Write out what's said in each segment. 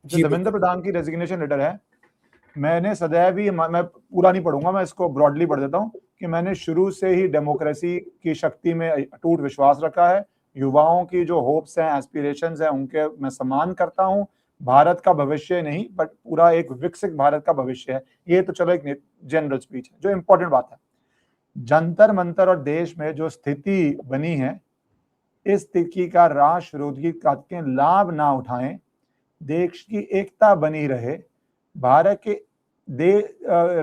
जो धर्मेंद्र प्रधान की resignation letter है, मैंने सदैव ही, मैं पूरा नहीं पढ़ूंगा, मैं इसको ब्रॉडली पढ़ देता हूँ कि मैंने शुरू से ही डेमोक्रेसी की शक्ति में अटूट विश्वास रखा है। युवाओं की जो होप्स हैं, एस्पिरेशंस हैं, उनके मैं सम्मान करता हूँ। भारत का भविष्य नहीं, बट पूरा एक विकसित भारत का भविष्य है। ये तो चलो एक जनरल स्पीच है। जो इंपॉर्टेंट बात है, जंतर मंतर और देश में जो स्थिति बनी है, इस स्थिति का राष्ट्र विरोधी ताकतें लाभ ना उठाएं, देश की एकता बनी रहे, भारत के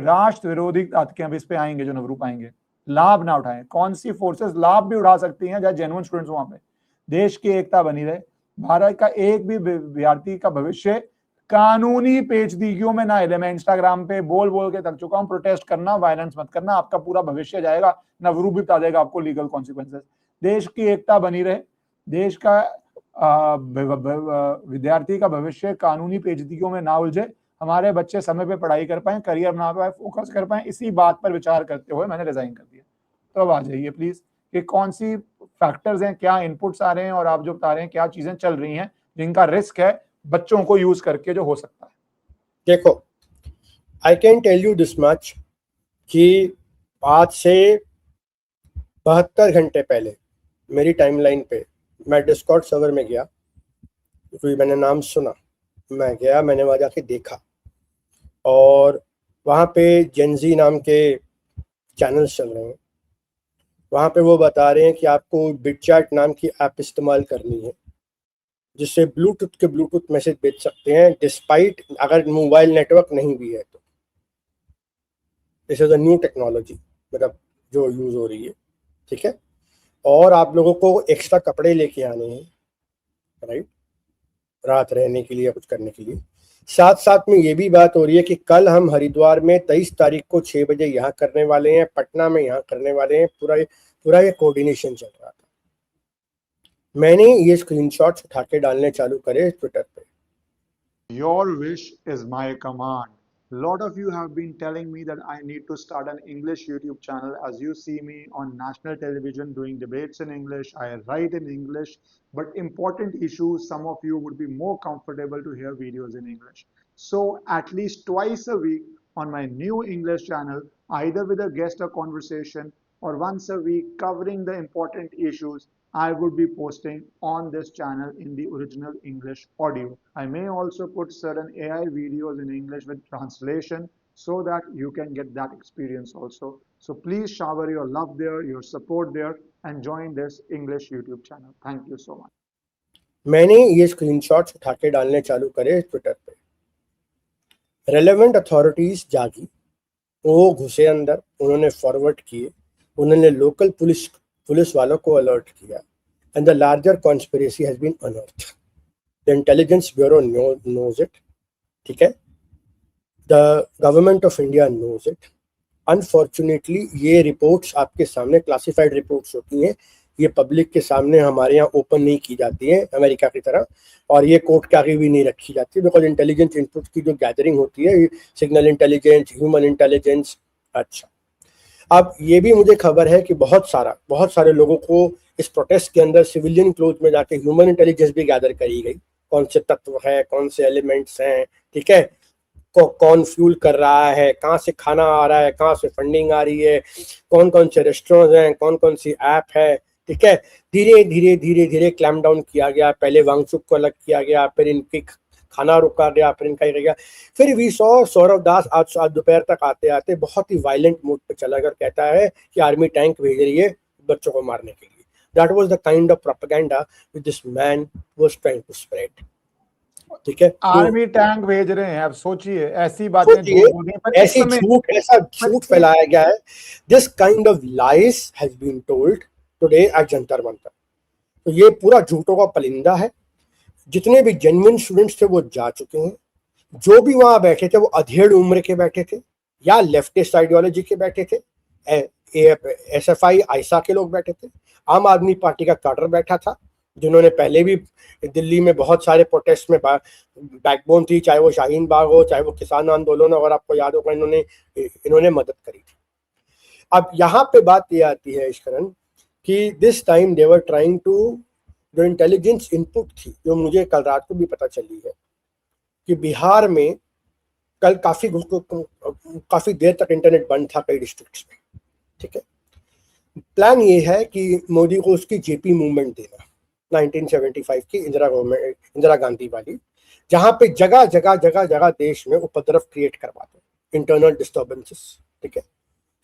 राष्ट्र विरोधी ताकतें, अब इस पे आएंगे जो नवरूप आएंगे, लाभ ना उठाएं। कौन सी फोर्सेस लाभ भी उठा सकती हैं, जहाँ जेन्युइन स्टूडेंट्स वहां पे, देश की एकता बनी रहे, भारत का एक भी विद्यार्थी का भविष्य कानूनी पेचीदगियों में ना हिले। मैं इंस्टाग्राम पे बोल बोल के थक चुका हूं, प्रोटेस्ट करना, वायलेंस मत करना, आपका पूरा भविष्य जाएगा। नवरूप भी बता देगा आपको लीगल कॉन्सिक्वेंसेस। देश की एकता बनी रहे, देश का विद्यार्थी का भविष्य कानूनी पेचीदगियों में ना उलझे, हमारे बच्चे समय पे पढ़ाई कर पाए, करियर बना पाए, फोकस कर पाए, इसी बात पर विचार करते हुए मैंने रिजाइन कर दिया। तो अब आ जाइए प्लीज कि कौन सी फैक्टर्स हैं, क्या इनपुट्स आ रहे हैं, और आप जो बता रहे हैं क्या चीजें चल रही हैं जिनका रिस्क है बच्चों को यूज करके जो हो सकता है। देखो, I can tell you this much कि आज से 72 घंटे पहले मेरी टाइमलाइन पे मैं डिस्कॉर्ड सर्वर में गया, क्योंकि मैंने नाम सुना, मैं गया, मैंने वहाँ जाके देखा, और वहाँ पे जेनजी नाम के चैनल्स चल रहे हैं। वहाँ पे वो बता रहे हैं कि आपको बिटचैट नाम की ऐप इस्तेमाल करनी है, जिससे ब्लूटूथ के ब्लूटूथ मैसेज भेज सकते हैं, डिस्पाइट अगर मोबाइल नेटवर्क नहीं भी है तो। This is a new technology, मतलब जो यूज हो रही है, ठीक है। और आप लोगों को एक्स्ट्रा कपड़े लेके आने हैं, राइट, रात रहने के लिए या कुछ करने के लिए। साथ साथ में ये भी बात हो रही है कि कल हम हरिद्वार में 23 तारीख को 6 बजे यहाँ करने वाले हैं, पटना में यहाँ करने वाले हैं। पूरा ये कोऑर्डिनेशन चल रहा था। मैंने ये स्क्रीनशॉट्स उठा के डालने चालू करे ट्विटर पे। Your wish is my command. Lot of you have been telling me that I need to start an English YouTube channel. As you see me on national television doing debates in English, I write in English, but important issues, some of you would be more comfortable to hear videos in English. So at least twice a week on my new English channel, either with a guest or conversation, or once a week covering the important issues, I would be posting on this channel in the original English audio. I may also put certain AI videos in English with translation so that you can get that experience also. So please shower your love there, your support there, and join this English YouTube channel. Thank you so much. मैंने ये screenshots उठा के डालने चालू करे Twitter पे। Relevant authorities जागी, वो घुसे अंदर, उन्होंने फॉरवर्ड किए, उन्होंने लोकल पुलिस वालों को अलर्ट किया, and the larger conspiracy has been unearthed. The intelligence bureau knows it, ठीक है, the government of India knows it. Unfortunately ये रिपोर्ट्स आपके सामने क्लासिफाइड रिपोर्ट्स होती हैं, ये पब्लिक के सामने हमारे यहाँ ओपन नहीं की जाती है अमेरिका की तरह, और ये कोर्ट के आगे भी नहीं रखी जाती, बिकॉज इंटेलिजेंस इनपुट की जो गैदरिंग होती है, सिग्नल इंटेलिजेंस, ह्यूमन इंटेलिजेंस। अच्छा, अब ये भी मुझे खबर है कि बहुत सारे लोगों को इस प्रोटेस्ट के अंदर सिविलियन क्लोथ में जाके ह्यूमन इंटेलिजेंस भी गैदर करी गई, कौन से तत्व है, कौन से एलिमेंट्स हैं, ठीक है, कौन फ्यूल कर रहा है, कहाँ से खाना आ रहा है, कहाँ से फंडिंग आ रही है, कौन कौन से रेस्टोरेंट्स हैं, कौन कौन सी ऐप है, ठीक है। धीरे क्लैम डाउन किया गया। पहले वांगचुक को अलग किया गया, फिर इनकी खाना रुका गया, फिर इनका ही गया। फिर वी सौ सौरव दास आज दोपहर तक आते आते बहुत ही वायलेंट मूड पे चला कर कहता है कि आर्मी टैंक भेज रही है बच्चों को मारने के लिए। That was the kind of propaganda which this man was trying to spread. ठीक है, आर्मी टैंक भेज रहे हैं, अब सोचिए ऐसी बातें, ऐसा झूठ फैलाया गया है। This kind of lies has been told today at Jantar Mantar. तो ये पूरा झूठों का पलिंदा है। जितने भी जेन्युइन स्टूडेंट्स थे वो जा चुके हैं, जो भी वहां बैठे थे वो अधेड़ उम्र के बैठे थे या लेफ्टिस्ट आइडियोलॉजी के बैठे थे, SFI आयसा के लोग बैठे थे, आम आदमी पार्टी का कैडर बैठा था, जिन्होंने पहले भी दिल्ली में बहुत सारे प्रोटेस्ट में बैकबोन थी, चाहे वो शाहीन बाग हो, चाहे वो किसान आंदोलन, अगर आपको याद होगा इन्होंने मदद करी थी। अब यहाँ पे बात ये आती है इश्करन कि this time they were trying to, जो इंटेलिजेंस इनपुट थी, जो मुझे कल रात को भी पता चली है कि बिहार में कल काफी देर तक इंटरनेट बंद था कई डिस्ट्रिक्ट्स में, ठीक है। प्लान ये है कि मोदी को उसकी जेपी मूवमेंट देना 1975 की इंदिरा गांधी वाली, जहां पे जगह जगह जगह जगह देश में उपद्रव क्रिएट करवाते, इंटरनल डिस्टर्बेंसेस, ठीक है,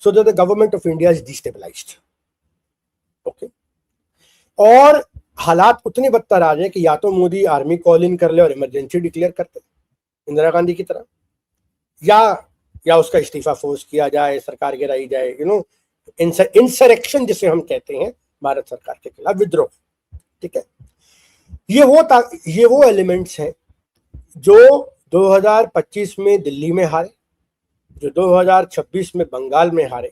so that the government of India is destabilised, okay. और हालात उतने बदतर आ जाए कि या तो मोदी आर्मी कॉल इन कर ले और इमरजेंसी डिक्लेयर करते इंदिरा गांधी की तरह, या उसका इस्तीफा फोर्स किया जाए, सरकार गिराई जाए, इंसरेक्शन जिसे हम कहते हैं भारत सरकार के खिलाफ, विद्रोह, ठीक है। ये वो एलिमेंट्स हैं जो 2025 में दिल्ली में हारे, जो 2026 में बंगाल में हारे,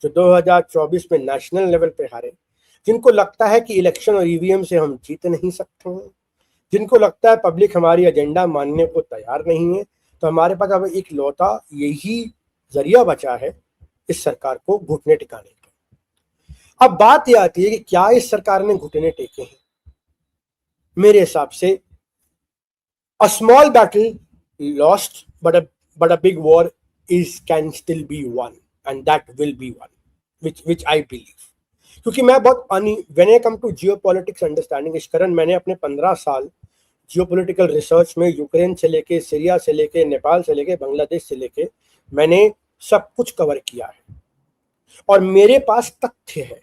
जो 2024 में नेशनल लेवल पे हारे, जिनको लगता है कि इलेक्शन और ईवीएम से हम जीत नहीं सकते हैं, जिनको लगता है पब्लिक हमारी एजेंडा मानने को तैयार नहीं है, तो हमारे पास अब एक लौता यही जरिया बचा है इस सरकार को घुटने टिकाने का। अब बात यह आती है कि क्या इस सरकार ने घुटने टेके हैं? मेरे हिसाब से a small battle lost, but a big war can still be won, and that will be won, which I believe. क्योंकि मैं बहुत when I come to geopolitics understanding, इश्करन मैंने अपने 15 साल जियोपॉलिटिकल रिसर्च में यूक्रेन से लेके, सीरिया से लेके, नेपाल से लेके, बांग्लादेश से लेके, मैंने सब कुछ कवर किया है और मेरे पास तथ्य है।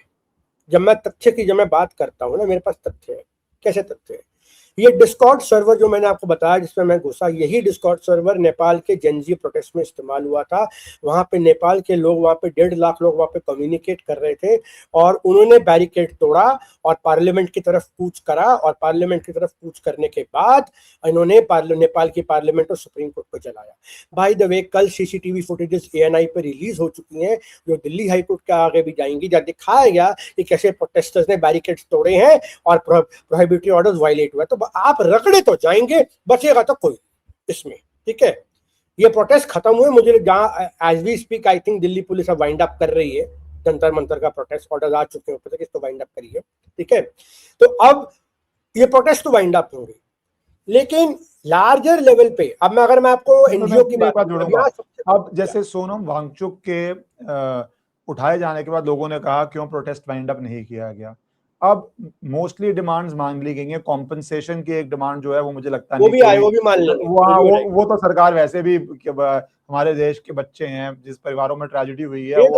जब मैं बात करता हूँ ना, मेरे पास तथ्य है। कैसे तथ्य है? ये डिस्कॉर्ड सर्वर जो मैंने आपको बताया जिसमें मैं घुसा, यही डिस्कॉर्ड सर्वर नेपाल के जनजी प्रोटेस्ट में इस्तेमाल हुआ था। वहां पे नेपाल के लोग, वहां पे 1.5 लाख लोग वहां पे कम्युनिकेट कर रहे थे और उन्होंने बैरिकेड तोड़ा और पार्लियामेंट की तरफ कूच करा, और पार्लियामेंट की तरफ कूच करने के बाद इन्होंने नेपाल की पार्लियामेंट और सुप्रीम कोर्ट को जलाया। बाय द वे, कल सीसीटीवी फुटेजेस ANI पे रिलीज हो चुकी हैं जो दिल्ली हाईकोर्ट के आगे भी जाएंगी, जहाँ दिखाया गया कि कैसे प्रोटेस्टर्स ने बैरिकेड्स तोड़े हैं और प्रोहिबिटरी ऑर्डर्स वायलेट हुआ। तो आप रगड़े तो जाएंगे, बचेगा तो कोई इसमें, ठीक है। ये प्रोटेस्ट खत्म हुए, मुझे जहां as we speak I think Delhi police अब वाइंड अप कर रही है, जंतर मंतर का प्रोटेस्ट ऑर्डर आ चुके हैं, इसको वाइंड अप करिए, ठीक है। तो अब ये प्रोटेस्ट तो वाइंड अप होंगे, लेकिन लार्जर लेवल पे अब अगर मैं आपको एनजीओ की बात जोड़ूंगा, अब जैसे सोनम वांगचुक के उठाए जाने के बाद लोगों ने कहा क्यों प्रोटेस्ट वाइंड अप नहीं किया गया। अब मोस्टली डिमांड्स मांग ली गई हैं। कॉम्पनसेशन की एक डिमांड जो है वो मुझे लगता वो भी मान लेंगे, वो तो सरकार वैसे भी हमारे देश के बच्चे हैं जिस परिवारों में ट्रेजेडी हुई है, वो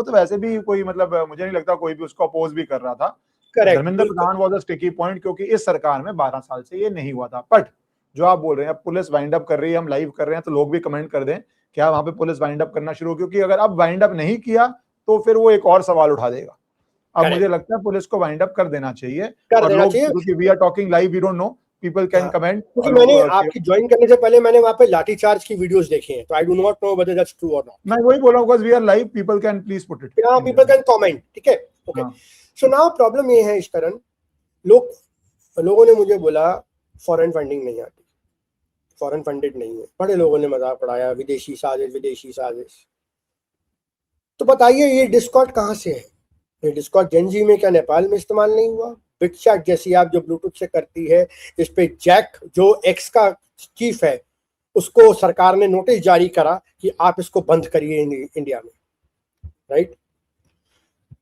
तो वैसे भी कोई मतलब मुझे नहीं लगता कोई भी उसको अपोज भी कर रहा था। Dharmendra Pradhan was a sticky point क्योंकि इस सरकार में 12 साल से ये नहीं हुआ था। बट जो आप बोल रहे हैं पुलिस वाइंड अप कर रही है, हम लाइव कर रहे हैं, तो लोग भी कमेंट कर दें क्या वहां पे पुलिस वाइंड अप करना शुरू, क्योंकि अगर अब वाइंड अप नहीं किया तो फिर वो एक और सवाल उठा देगा। अब मुझे लगता है पुलिस को वाइंड अप कर देना चाहिए। क्योंकि we are talking live, we don't know, people can comment. क्योंकि मैंने आपकी ज्वाइन करने से पहले मैंने वहां पे लाठीचार्ज की वीडियोस देखे हैं, तो I do not know whether that's true और नॉट। मैं वही बोल रहा हूं because we are live, people can please put it, people can comment, ठीक है, ओके। सो नाउ प्रॉब्लम ये है इस कारण लोगों ने मुझे बोला फॉरेन फंडिंग नहीं आती, फॉरेन फंडेड नहीं है, बड़े लोगों ने मजाक उड़ाया, विदेशी साजिश। तो बताइए ये डिस्कॉर्ड कहाँ से है? ये डिस्कॉर्ड जेनजी में क्या नेपाल में इस्तेमाल नहीं हुआ? बिटचैट जैसी आप जो ब्लूटूथ से करती है, इस पे जैक जो एक्स का चीफ है उसको सरकार ने नोटिस जारी करा कि आप इसको बंद करिए इंडिया में, राइट।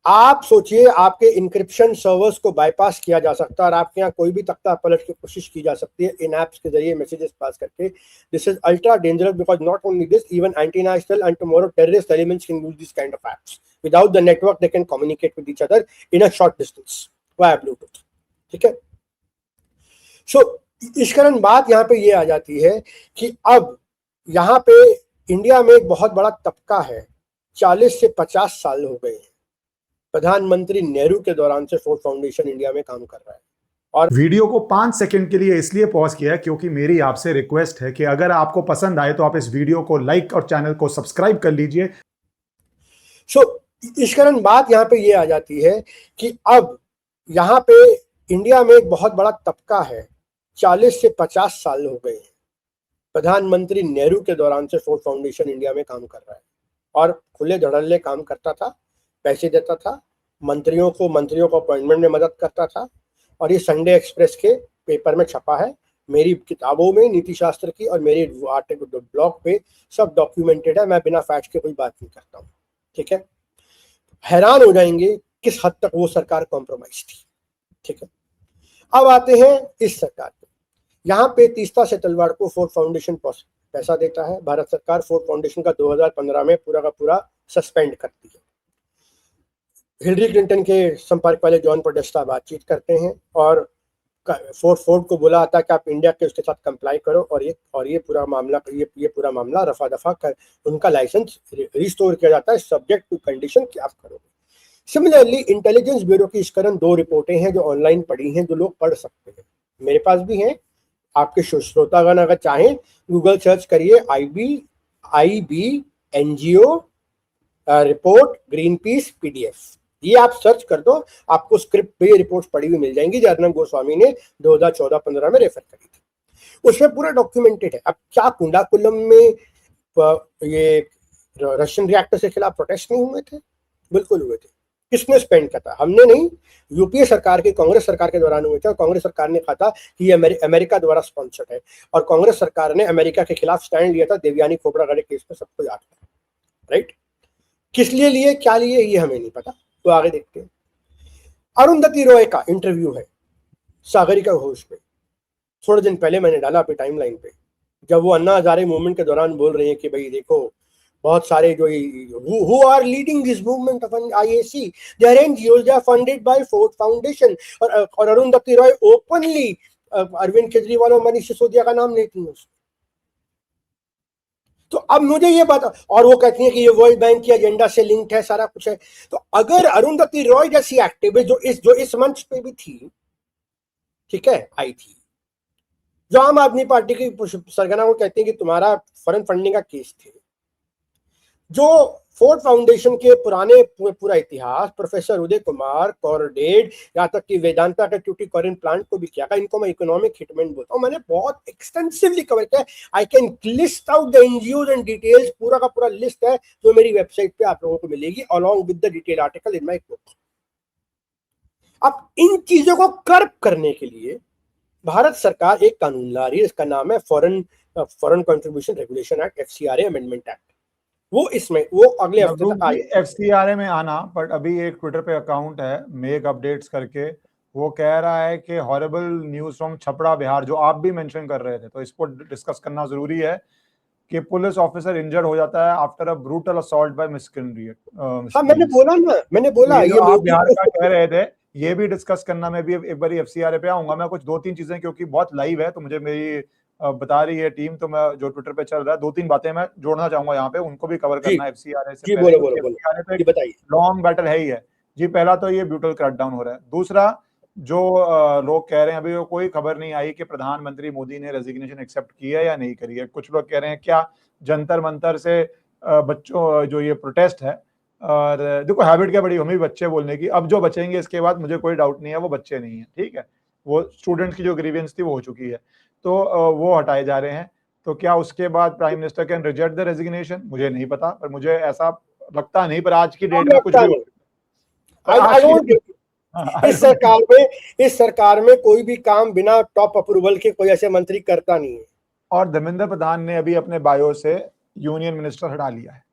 आप सोचिए आपके इंक्रिप्शन सर्वर्स को बाईपास किया जा सकता है और आपके यहाँ कोई भी तख्ता पलट की कोशिश की जा सकती है इन एप्स के जरिए मैसेजेस पास करके। This is ultra dangerous because not only this, even anti national and tomorrow terrorist elements can use this kind of apps. Without the network they can communicate with each other in a short distance via Bluetooth, ठीक है। सो इस कारण बात यहाँ पे ये आ जाती है कि अब यहाँ पे इंडिया में एक बहुत बड़ा तबका है, 40 से 50 साल हो गए हैं, प्रधानमंत्री नेहरू के दौरान से फोर्ड फाउंडेशन इंडिया में काम कर रहा है। और वीडियो को 5 सेकंड के लिए इसलिए पॉज किया क्योंकि मेरी आपसे रिक्वेस्ट है कि अगर आपको पसंद आए तो आप इस वीडियो को लाइक और चैनल को सब्सक्राइब कर लीजिए। सो इस कारण बात यहाँ पे ये आ जाती है कि अब यहाँ पे इंडिया में एक बहुत बड़ा तबका है, 40 से 50 साल हो गए हैं, प्रधानमंत्री नेहरू के दौरान से फोर्ड फाउंडेशन इंडिया में काम कर रहा है और खुले धड़ल्ले काम करता था, पैसे देता था, मंत्रियों को अपॉइंटमेंट में मदद करता था। और ये संडे एक्सप्रेस के पेपर में छपा है, मेरी किताबों में नीति शास्त्र की और मेरे आर्टिकल ब्लॉग पे सब डॉक्यूमेंटेड है, मैं बिना फैक्ट के कोई बात नहीं करता हूँ, ठीक है। हैरान हो जाएंगे किस हद तक वो सरकार कॉम्प्रोमाइज थी, ठीक है। अब आते हैं इस सरकार पे, यहाँ पे तीस्ता से तलवार को फोर्ड फाउंडेशन पैसा देता है, भारत सरकार फोर्ड फाउंडेशन का 2015 में पूरा का पूरा सस्पेंड करती है। हिलरी क्लिंटन के संपर्क वाले जॉन पोडेस्टा बातचीत करते हैं और फोर्ड को बोला आता है कि आप इंडिया के उसके साथ कंप्लाई करो और ये पूरा मामला रफा दफा कर उनका लाइसेंस रिस्टोर किया जाता है, सब्जेक्ट टू कंडीशन कि आप करोगे। सिमिलरली इंटेलिजेंस ब्यूरो की इस कारण 2 रिपोर्टें हैं जो ऑनलाइन पड़ी हैं, जो लोग पढ़ सकते हैं, मेरे पास भी हैं, आपके श्रोतागण अगर चाहें गूगल सर्च करिए IB NGO report green peas PDF, ये आप सर्च कर दो, आपको स्क्रिप्ट पे रिपोर्ट्स पड़ी हुई मिल जाएंगी जो अर्नब गोस्वामी ने 2014-15 में रेफर करी थी, उसमें पूरा डॉक्यूमेंटेड है। अब क्या कुंडाकुलम में ये रशियन रिएक्टर के खिलाफ प्रोटेस्ट नहीं हुए थे? बिल्कुल हुए थे। किसने स्पेंड किया था? हमने नहीं, यूपीए सरकार के, कांग्रेस सरकार के दौरान हुए थे और कांग्रेस सरकार ने कहा था कि ये अमेरिका द्वारा स्पॉन्सर्ड है और कांग्रेस सरकार ने अमेरिका के खिलाफ स्टैंड लिया था देवयानी खोपड़ा केस में, सबको याद है, राइट। किस लिए लिए, क्या लिए, ये हमें नहीं पता, तो आगे देखते हैं। अरुंधति रॉय का इंटरव्यू है सागरिका घोष पे, थोड़े दिन पहले मैंने डाला अपनी टाइमलाइन पे, जब वो अन्ना हजारे मूवमेंट के दौरान बोल रहे हैं कि भाई देखो बहुत सारे जो who are leading this movement of IAC, they are NGOs, they are funded by Ford Foundation, और अरुंधति रॉय ओपनली अरविंद केजरीवाल और मनीष सिसोदिया का नाम लेती है उसमें। तो अब मुझे ये बता, और वो कहती है कि ये वर्ल्ड बैंक की एजेंडा से लिंक्ड है, सारा कुछ है। तो अगर अरुंधति रॉय जैसी एक्टिविस्ट जो इस मंच पे भी थी, ठीक है, आई थी, जो आम आदमी पार्टी की सरगना को कहती है कि तुम्हारा फॉरेन फंडिंग का केस थे, जो फोर्ड फाउंडेशन के पुराने पूरा इतिहास, प्रोफेसर उदय कुमार, कॉर्डेड, यहाँ तक कि वेदांता के ट्यूटिकोरिन प्लांट को भी किया, इनको मैं इकोनॉमिक हिटमैन बोलता हूँ, मैंने बहुत एक्सटेंसिवली कवर किया। I can list out the NGOs and details, पूरा का पूरा लिस्ट है जो मेरी वेबसाइट पे आप लोगों को मिलेगी along with the detail article in my book. अब इन चीजों को कर्ब करने के लिए भारत सरकार एक कानून ला रही है, इसका नाम है foreign contribution regulation act, FCRA amendment act. वो इसमें वो अगले हफ्ते तक आए। FCRA में आना, बट अभी एक ट्विटर पे अकाउंट है मेक अपडेट्स करके, वो कह रहा है कि horrible news from Chhapra Bihar, जो आप भी मेंशन कर रहे थे, तो इसको डिस्कस करना जरूरी है कि पुलिस ऑफिसर इंजर्ड हो जाता है after a brutal assault by miscreant. हाँ मैंने बोला ये आप बिहार का कह रहे थे, ये भी डिस्कस करना। मैं भी एक बार FCRA पे आऊंगा, मैं कुछ 2-3 चीजें, क्योंकि बहुत लाइव है तो मुझे मेरी बता रही है टीम, तो मैं जो ट्विटर पे चल रहा है 2-3 बातें मैं जोड़ना चाहूंगा यहाँ पे, उनको भी कवर करना है FCRA से पहले। FCRA पे एक लॉन्ग बैटल है ही है जी। पहला तो ये ब्रूटल क्रैकडाउन हो रहा है, दूसरा जो लोग कह रहे हैं अभी कोई खबर नहीं आई कि प्रधानमंत्री मोदी ने रेजिग्नेशन एक्सेप्ट की है या नहीं करी है। कुछ लोग कह रहे हैं क्या जंतर मंतर से बच्चों जो ये प्रोटेस्ट है, और देखो हैबिट क्या बड़ी हमें बच्चे बोलने की, अब जो बचेंगे इसके बाद मुझे कोई डाउट नहीं है वो बच्चे नहीं है, ठीक है, वो स्टूडेंट्स की जो ग्रीवेंस थी वो हो चुकी है, तो वो हटाए जा रहे हैं। तो क्या उसके बाद prime minister can reject the resignation, मुझे नहीं पता, पर मुझे ऐसा लगता नहीं, पर आज की डेट में कुछ इस सरकार में कोई भी काम बिना टॉप अप्रूवल के कोई ऐसे मंत्री करता नहीं है। और धर्मेंद्र प्रधान ने अभी अपने बायो से यूनियन मिनिस्टर हटा लिया है,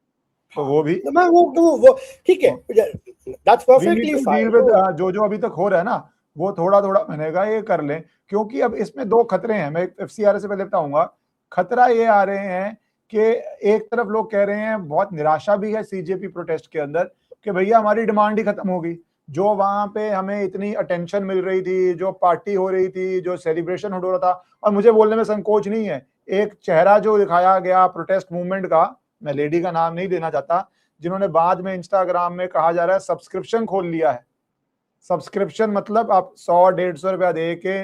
तो वो भी वो ठीक है, दैट्स परफेक्टली फाइन। जो अभी तक हो रहा है ना, वो थोड़ा थोड़ा मैंने कहा ये कर लें, क्योंकि अब इसमें 2 खतरे हैं। मैं FCRA से पहले बताऊंगा, खतरा ये आ रहे हैं कि एक तरफ लोग कह रहे हैं, बहुत निराशा भी है CJP प्रोटेस्ट के अंदर, कि भैया हमारी डिमांड ही खत्म होगी, जो वहां पे हमें इतनी अटेंशन मिल रही थी, जो पार्टी हो रही थी, जो सेलिब्रेशन हो रहा था। और मुझे बोलने में संकोच नहीं है, एक चेहरा जो दिखाया गया प्रोटेस्ट मूवमेंट का, मैं लेडी का नाम नहीं देना चाहता, जिन्होंने बाद में इंस्टाग्राम में कहा जा रहा है सब्सक्रिप्शन खोल लिया है। सब्सक्रिप्शन मतलब आप 100-150 रुपया दे के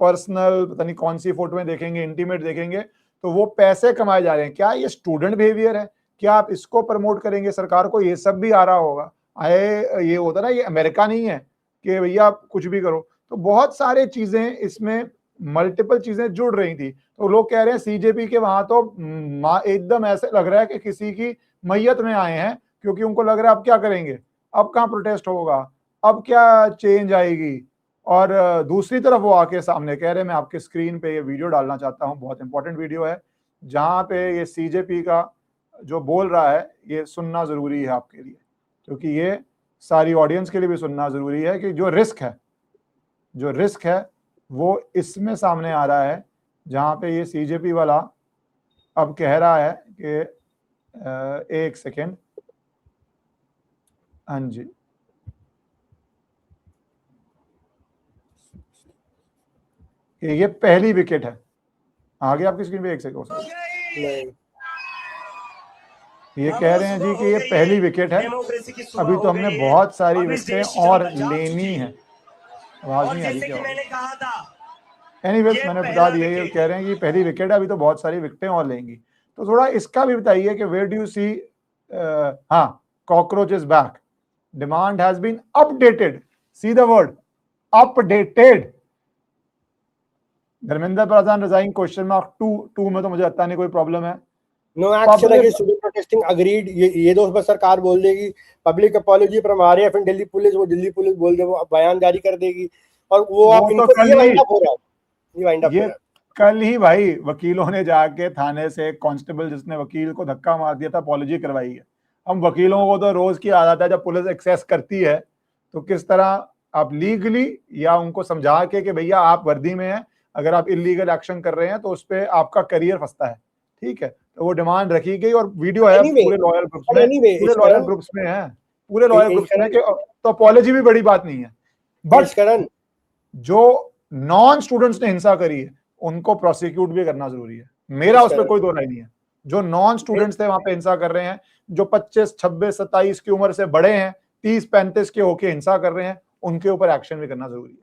पर्सनल पता नहीं कौन सी फोटो में देखेंगे, इंटीमेट देखेंगे, तो वो पैसे कमाए जा रहे हैं। क्या ये स्टूडेंट बिहेवियर है? क्या आप इसको प्रमोट करेंगे? सरकार को ये सब भी आ रहा होगा। ये होता ना, ये अमेरिका नहीं है कि भैया कुछ भी करो। तो बहुत सारे चीजें इसमें, मल्टीपल चीजें जुड़ रही थी। तो लोग कह रहे हैं CJP के वहां तो एकदम ऐसे लग रहा है कि किसी की मैयत में आए हैं, क्योंकि उनको लग रहा है अब क्या करेंगे, अब कहाँ प्रोटेस्ट होगा, अब क्या चेंज आएगी, और दूसरी तरफ वो आके सामने कह रहे मैं आपके स्क्रीन पे ये वीडियो डालना चाहता हूँ, बहुत इंपॉर्टेंट वीडियो है, जहाँ पे ये सीजेपी का जो बोल रहा है ये सुनना जरूरी है आपके लिए, क्योंकि ये सारी ऑडियंस के लिए भी सुनना जरूरी है कि जो रिस्क है वो इसमें सामने आ रहा है, जहाँ पे ये सीजेपी वाला अब कह रहा है कि एक सेकेंड, हाँ जी, कि ये पहली विकेट है। आगे आपकी स्क्रीन पे एक सेकेंड, ये कह रहे हैं जी कि ये पहली विकेट है, अभी तो हमने बहुत सारी विकेटें और लेनी है। आवाज नहीं आ रही क्या? एनीवेज मैंने बता दिया, ये कह रहे हैं कि पहली विकेट है, अभी तो बहुत सारी विकेटें और लेंगी। तो थोड़ा इसका भी बताइए कि वेयर डू यू सी, हाँ, cockroach is back, demand has been updated, see the word updated. Dharmendra Pradhan resign, question mark 2 में तो मुझे लगता नहीं कोई प्रॉब्लम है। No action against student protesting, agreed. ये दोस्त बस सरकार बोल देगी public apology from RAF and Delhi police, वो दिल्ली पुलिस बोल दे, वो बयान जारी कर देगी और वो आप इनको तो ये वाइंड अप हो रहा है, ये वाइंड अप हो रहा है। कल ही भाई वकीलों ने जाके थाने से कांस्टेबल जिसने वकील को धक्का मार दिया था अपॉलॉजी करवाई है। हम वकीलों को तो रोज की आदत है, जब पुलिस एक्सेस करती है तो किस तरह आप लीगली या उनको समझा के कि भैया आप वर्दी में हैं, अगर आप इलीगल एक्शन कर रहे हैं तो उस पर आपका करियर फंसता है, ठीक है। तो वो डिमांड रखी गई और वीडियो है पूरे लॉयर ग्रुप्स में, पूरे लॉयर ग्रुप्स में है, पूरे लॉयर ग्रुप्स में, तो अपॉलॉजी भी बड़ी बात नहीं है। बट जो नॉन स्टूडेंट्स ने हिंसा करी है उनको प्रोसिक्यूट भी करना जरूरी है, मेरा उस पर कोई दो राय नहीं है। जो नॉन स्टूडेंट्स थे वहां पे हिंसा कर रहे हैं, जो 25, 26, 27 की उम्र से बड़े हैं, 30, 35 के होके हिंसा कर रहे हैं, उनके ऊपर एक्शन भी करना जरूरी है।